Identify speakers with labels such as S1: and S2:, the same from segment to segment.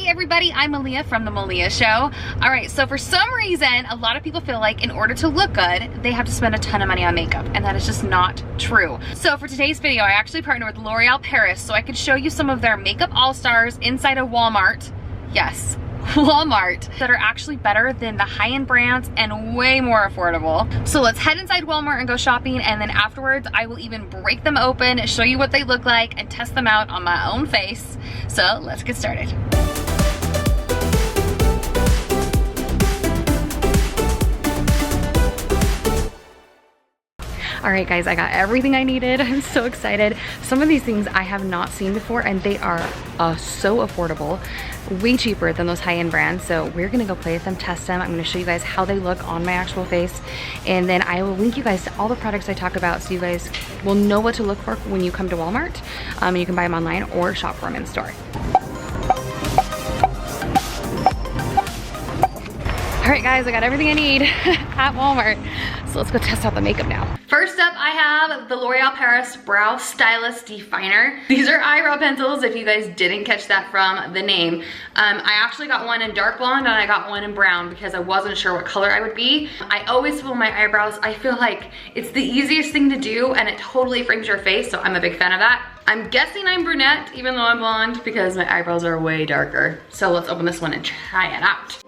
S1: everybody, I'm Melea from the Melea Show. All right, so for some reason, a lot of people feel like in order to look good, they have to spend a ton of money on makeup, and that is just not true. So for today's video, I actually partnered with L'Oreal Paris so I could show you some of their makeup all-stars inside of Walmart. Yes, Walmart, that are actually better than the high-end brands and way more affordable. So let's head inside Walmart and go shopping, and then afterwards I will even break them open, show you what they look like, and test them out on my own face. So let's get started. All right guys, I got everything I needed. I'm so excited. Some of these things I have not seen before, and they are so affordable, way cheaper than those high-end brands. So we're gonna go play with them, test them. I'm gonna show you guys how they look on my actual face, and then I will link you guys to all the products I talk about so you guys will know what to look for when you come to Walmart. You can buy them online or shop for them in store. All right guys, I got everything I need at Walmart. So let's go test out the makeup now. First up, I have the L'Oreal Paris Brow Stylist Definer. These are eyebrow pencils, if you guys didn't catch that from the name. I actually got one in dark blonde and I got one in brown because I wasn't sure what color I would be. I always fill my eyebrows. I feel like it's the easiest thing to do and it totally frames your face, so I'm a big fan of that. I'm guessing I'm brunette even though I'm blonde because my eyebrows are way darker. So let's open this one and try it out.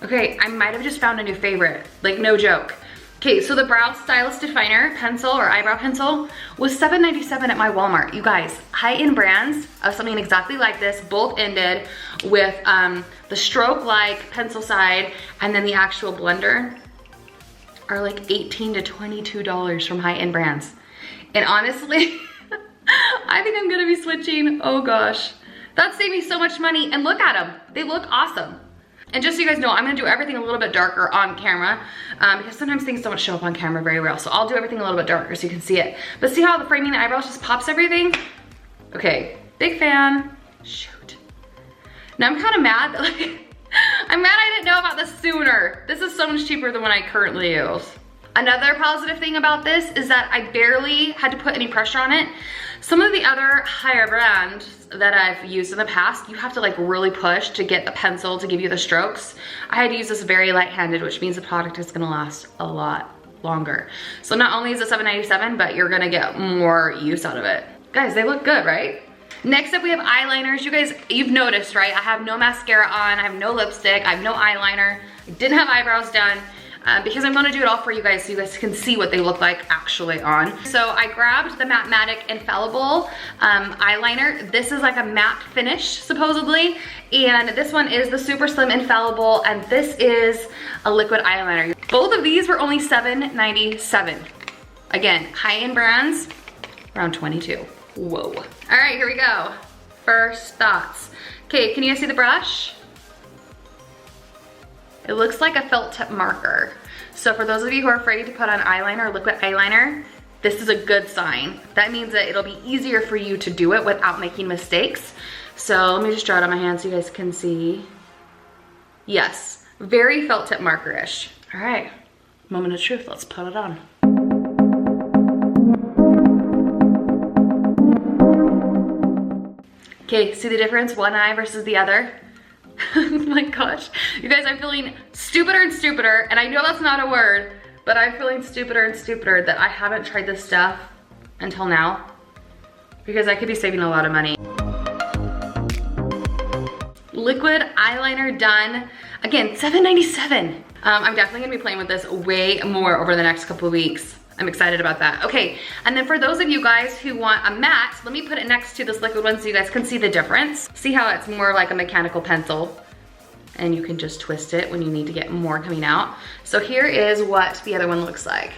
S1: Okay, I might have just found a new favorite, like no joke. Okay, so the Brow Stylist Definer pencil or eyebrow pencil was $7.97 at my Walmart. You guys, high-end brands of something exactly like this, both ended with the stroke-like pencil side and then the actual blender are like $18 to $22 from high-end brands. And honestly, I think I'm gonna be switching. Oh gosh, that saved me so much money. And look at them, they look awesome. And just so you guys know, I'm gonna do everything a little bit darker on camera because sometimes things don't show up on camera very well. So I'll do everything a little bit darker so you can see it. But see how the framing the eyebrows just pops everything? Okay, big fan. Shoot. Now I'm kind of mad that I'm mad I didn't know about this sooner. This is so much cheaper than what I currently use. Another positive thing about this is that I barely had to put any pressure on it. Some of the other higher brands that I've used in the past, you have to like really push to get the pencil to give you the strokes. I had to use this very light-handed, which means the product is gonna last a lot longer. So not only is it $7.97, but you're gonna get more use out of it. Guys, they look good, right? Next up, we have eyeliners. You guys, you've noticed, right? I have no mascara on, I have no lipstick, I have no eyeliner. I didn't have eyebrows done. Because I'm gonna do it all for you guys so you guys can see what they look like actually on. So I grabbed the Matte Infallible eyeliner. This is like a matte finish, supposedly. And this one is the Super Slim Infallible, and this is a liquid eyeliner. Both of these were only $7.97. Again, high-end brands, around $22. Whoa. All right, here we go. First thoughts. Okay, can you guys see the brush? It looks like a felt tip marker. So for those of you who are afraid to put on eyeliner or liquid eyeliner, this is a good sign. That means that it'll be easier for you to do it without making mistakes. So let me just draw it on my hand so you guys can see. Yes, very felt tip marker-ish. All right, moment of truth, let's put it on. Okay, see the difference? One eye versus the other. Oh my gosh, you guys, I'm feeling stupider and stupider, and I know that's not a word, but I'm feeling stupider and stupider that I haven't tried this stuff until now because I could be saving a lot of money. Liquid eyeliner done. Again, $7.97. I'm definitely gonna be playing with this way more over the next couple of weeks. I'm excited about that. Okay, and then for those of you guys who want a matte, let me put it next to this liquid one so you guys can see the difference. See how it's more like a mechanical pencil, and you can just twist it when you need to get more coming out. So here is what the other one looks like.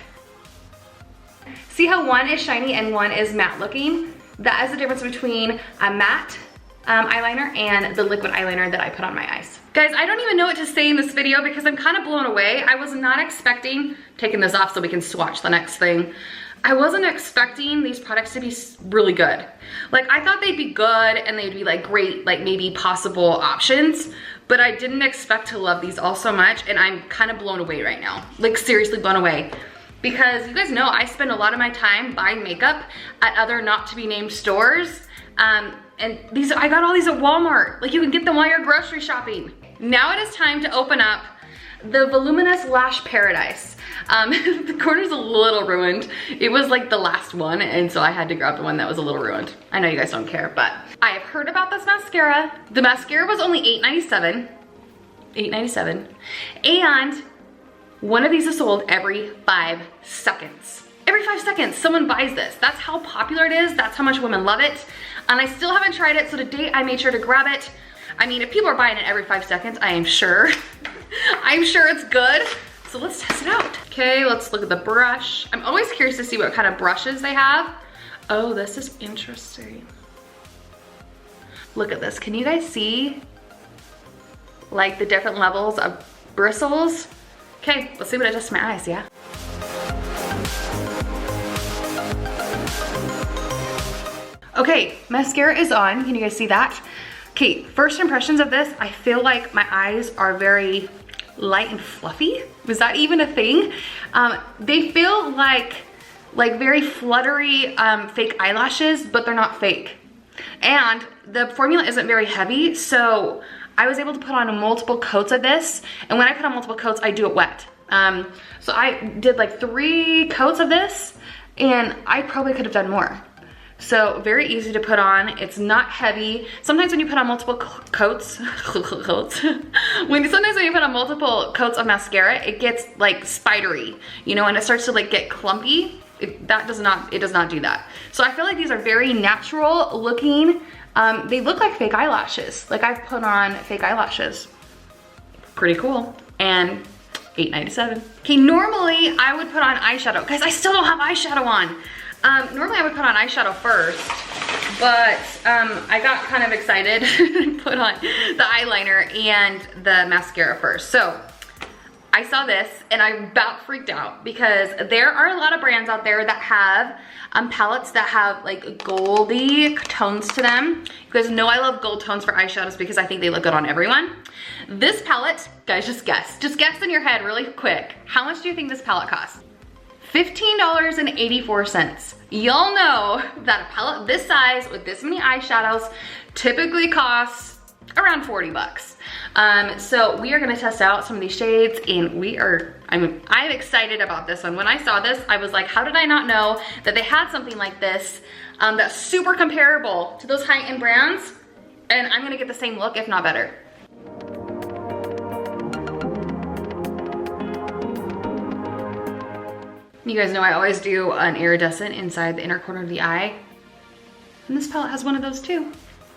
S1: See how one is shiny and one is matte looking? That is the difference between a matte eyeliner and the liquid eyeliner that I put on my eyes. Guys, I don't even know what to say in this video because I'm kind of blown away. I was not expecting, taking this off so we can swatch the next thing. I wasn't expecting these products to be really good. Like, I thought they'd be good and they'd be like great, like maybe possible options, but I didn't expect to love these all so much, and I'm kind of blown away right now. Like, seriously blown away. because you guys know I spend a lot of my time buying makeup at other not to be named stores. And I got all these at Walmart. Like, you can get them while you're grocery shopping. Now it is time to open up the Voluminous Lash Paradise. The corner's a little ruined. It was like the last one, and so I had to grab the one that was a little ruined. I know you guys don't care, but I have heard about this mascara. The mascara was only $8.97. $8.97. And one of these is sold every 5 seconds. Every 5 seconds, someone buys this. That's how popular it is. That's how much women love it. And I still haven't tried it, so today I made sure to grab it. I mean, if people are buying it every 5 seconds, I am sure. I'm sure it's good. So let's test it out. Okay, let's look at the brush. I'm always curious to see what kind of brushes they have. Oh, this is interesting. Look at this. Can you guys see like the different levels of bristles? Okay, let's see what it does to my eyes, yeah? Okay, mascara is on. Can you guys see that? Okay, first impressions of this, I feel like my eyes are very light and fluffy. Was that even a thing? They feel like very fluttery fake eyelashes, but they're not fake. And the formula isn't very heavy, so I was able to put on multiple coats of this. And when I put on multiple coats, I do it wet. So I did like 3 coats of this, and I probably could have done more. So very easy to put on. It's not heavy. Sometimes when you put on multiple coats, sometimes when you put on multiple coats of mascara, it gets like spidery, you know, and it starts to like get clumpy. It does not do that. So I feel like these are very natural looking. They look like fake eyelashes. Like, I've put on fake eyelashes. Pretty cool. And $8.97. Okay, normally I would put on eyeshadow. Guys, I still don't have eyeshadow on. Normally I would put on eyeshadow first, but I got kind of excited and put on the eyeliner and the mascara first. So I saw this and I about freaked out because there are a lot of brands out there that have palettes that have like goldy tones to them. You guys know I love gold tones for eyeshadows because I think they look good on everyone. This palette, guys, just guess. Just guess in your head really quick. How much do you think this palette costs? $15.84. Y'all know that a palette this size with this many eyeshadows typically costs around 40 bucks. So we are gonna test out some of these shades, and I'm excited about this one. When I saw this, I was like, how did I not know that they had something like this that's super comparable to those high-end brands? And I'm gonna get the same look, if not better. You guys know I always do an iridescent inside the inner corner of the eye. And this palette has one of those too,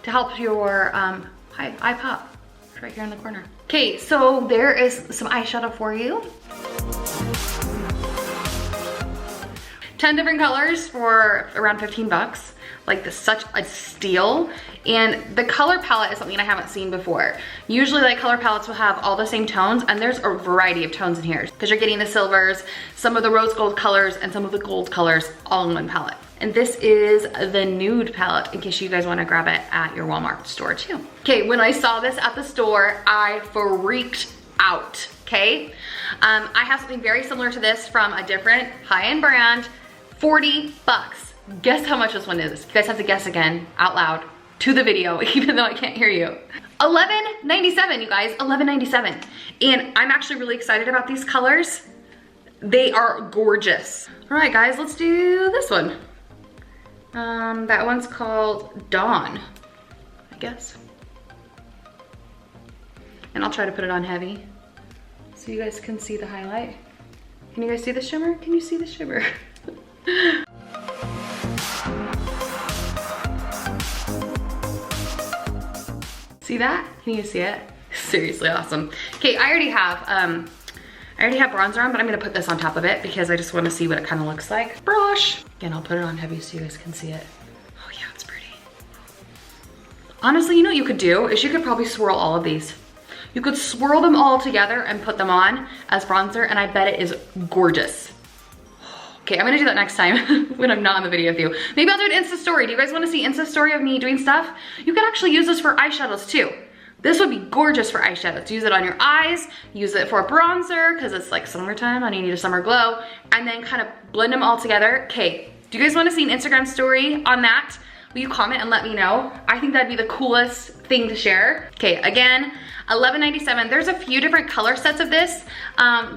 S1: to help your eye pop. It's right here in the corner. Okay, so there is some eyeshadow for you. 10 different colors for around 15 bucks. Like, such a steal. And the color palette is something I haven't seen before. Usually like color palettes will have all the same tones, and there's a variety of tones in here because you're getting the silvers, some of the rose gold colors, and some of the gold colors all in one palette. And this is the nude palette in case you guys want to grab it at your Walmart store too. Okay, when I saw this at the store, I freaked out, okay? I have something very similar to this from a different high-end brand, 40 bucks. Guess how much this one is. You guys have to guess again, out loud, to the video, even though I can't hear you. $11.97, you guys, $11.97. And I'm actually really excited about these colors. They are gorgeous. All right, guys, let's do this one. That one's called Dawn, I guess. And I'll try to put it on heavy so you guys can see the highlight. Can you guys see the shimmer? Can you see the shimmer? See that? Can you see it? Seriously awesome. Okay, I already have bronzer on, but I'm gonna put this on top of it because I just wanna see what it kind of looks like. Brush. Again, I'll put it on heavy so you guys can see it. Oh yeah, it's pretty. Honestly, you know what you could do is you could probably swirl all of these. You could swirl them all together and put them on as bronzer, and I bet it is gorgeous. Okay, I'm gonna do that next time when I'm not in the video with you. Maybe I'll do an Insta story. Do you guys wanna see Insta story of me doing stuff? You could actually use this for eyeshadows too. This would be gorgeous for eyeshadows. Use it on your eyes, use it for a bronzer, because it's like summertime and you need a summer glow, and then kind of blend them all together. Okay, do you guys want to see an Instagram story on that? Will you comment and let me know? I think that'd be the coolest thing to share. Okay, again, $11.97. There's a few different color sets of this.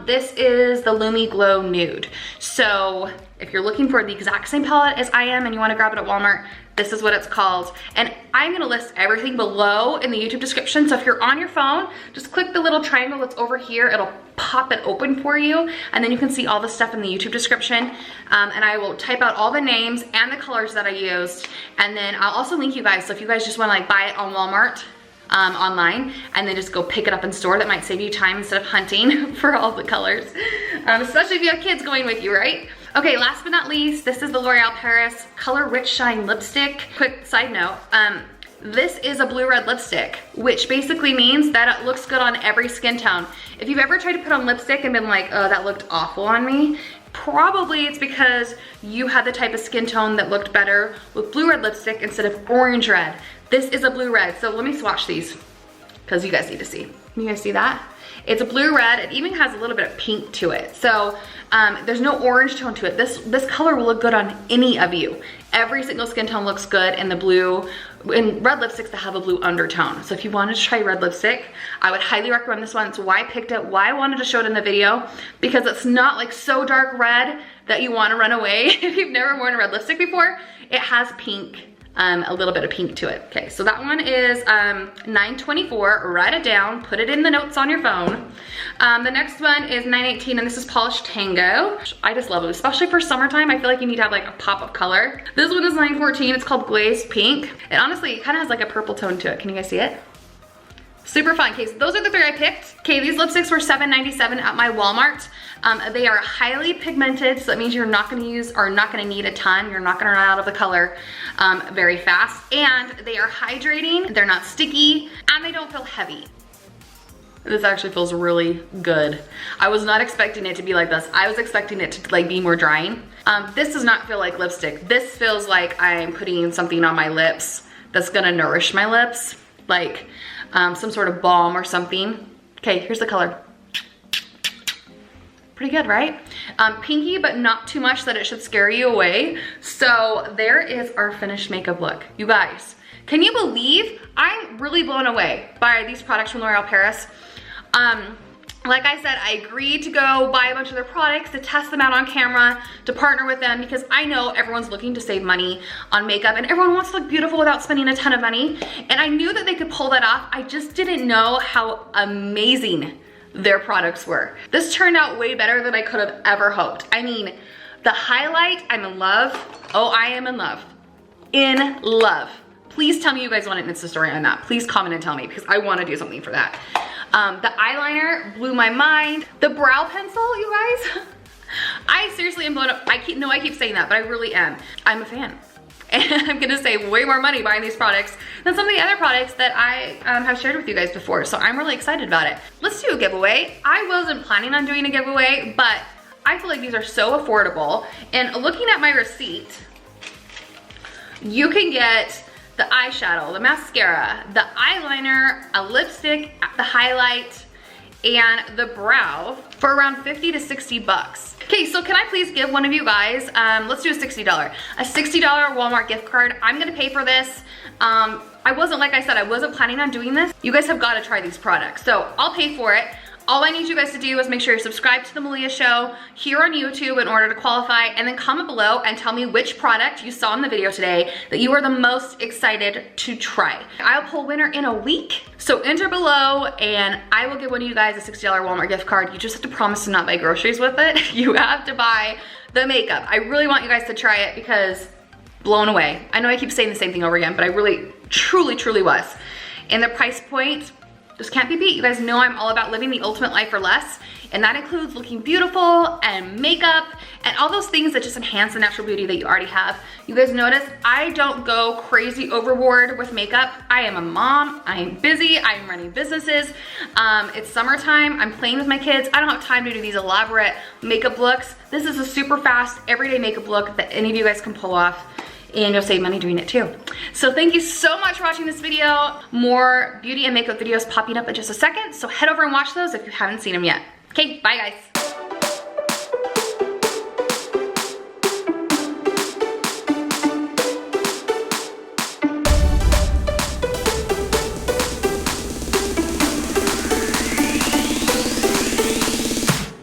S1: This is the Lumi Glow Nude. So if you're looking for the exact same palette as I am and you wanna grab it at Walmart, this is what it's called. And I'm gonna list everything below in the YouTube description. So if you're on your phone, just click the little triangle that's over here. It'll pop it open for you. And then you can see all the stuff in the YouTube description. And I will type out all the names and the colors that I used. And then I'll also link you guys. So if you guys just wanna like buy it on Walmart, online, and then just go pick it up in store, that might save you time instead of hunting for all the colors. Especially if you have kids going with you, right? Okay, last but not least, this is the L'Oreal Paris Color Rich Shine Lipstick. Quick side note, this is a blue red lipstick, which basically means that it looks good on every skin tone. If you've ever tried to put on lipstick and been like, oh, that looked awful on me, probably it's because you had the type of skin tone that looked better with blue red lipstick instead of orange red. This is a blue red, so let me swatch these because you guys need to see. Can you guys see that? It's a blue red. It even has a little bit of pink to it. So there's no orange tone to it. This color will look good on any of you. Every single skin tone looks good in the blue, in red lipsticks that have a blue undertone. So if you wanted to try red lipstick, I would highly recommend this one. It's why I picked it, why I wanted to show it in the video, because it's not like so dark red that you want to run away if you've never worn a red lipstick before. It has pink. A little bit of pink to it. Okay, so that one is $9.24. Write it down, put it in the notes on your phone. The next one is $9.18, and this is Polished Tango. I just love it, especially for summertime. I feel like you need to have like a pop of color. This one is $9.14. It's called Glazed Pink. And honestly, it kind of has like a purple tone to it. Can you guys see it? Super fun. Okay, so those are the three I picked. Okay, these lipsticks were $7.97 at my Walmart. They are highly pigmented, so that means you're not gonna need a ton. You're not gonna run out of the color very fast. And they are hydrating, they're not sticky, and they don't feel heavy. This actually feels really good. I was not expecting it to be like this. I was expecting it to like be more drying. This does not feel like lipstick. This feels like I'm putting something on my lips that's gonna nourish my lips, like some sort of balm or something. Okay, here's the color. Pretty good, right? Pinky, but not too much that it should scare you away. So there is our finished makeup look. You guys, can you believe I'm really blown away by these products from L'Oreal Paris? Like I said, I agreed to go buy a bunch of their products, to test them out on camera, to partner with them, because I know everyone's looking to save money on makeup and everyone wants to look beautiful without spending a ton of money. And I knew that they could pull that off. I just didn't know how amazing their products were. This turned out way better than I could have ever hoped. I mean, the highlight, I'm in love. Oh, I am in love. In love. Please tell me you guys want an Insta story on that. Please comment and tell me, because I want to do something for that. The eyeliner blew my mind. The brow pencil, you guys. I seriously am blown up. I keep saying that, but I really am. I'm a fan. And I'm gonna save way more money buying these products than some of the other products that I have shared with you guys before. So I'm really excited about it. Let's do a giveaway. I wasn't planning on doing a giveaway, but I feel like these are so affordable. And looking at my receipt, you can get the eyeshadow, the mascara, the eyeliner, a lipstick, the highlight, and the brow for around 50 to 60 bucks. Okay, so can I please give one of you guys, let's do a $60 Walmart gift card. I'm gonna pay for this. Like I said, I wasn't planning on doing this. You guys have gotta try these products. So I'll pay for it. All I need you guys to do is make sure you're subscribed to the Melea Show here on YouTube in order to qualify, and then comment below and tell me which product you saw in the video today that you are the most excited to try. I'll pull winner in a week, so enter below and I will give one of you guys a $60 Walmart gift card. You just have to promise to not buy groceries with it. You have to buy the makeup. I really want you guys to try it because blown away. I know I keep saying the same thing over again, but I really, truly was. And the price point just can't be beat. You guys know I'm all about living the ultimate life for less, and that includes looking beautiful and makeup and all those things that just enhance the natural beauty that you already have. You guys notice I don't go crazy overboard with makeup. I am a mom, I am busy, I am running businesses. It's summertime, I'm playing with my kids. I don't have time to do these elaborate makeup looks. This is a super fast, everyday makeup look that any of you guys can pull off. and you'll save money doing it too. So thank you so much for watching this video. More beauty and makeup videos popping up in just a second, so head over and watch those if you haven't seen them yet. Okay, bye guys.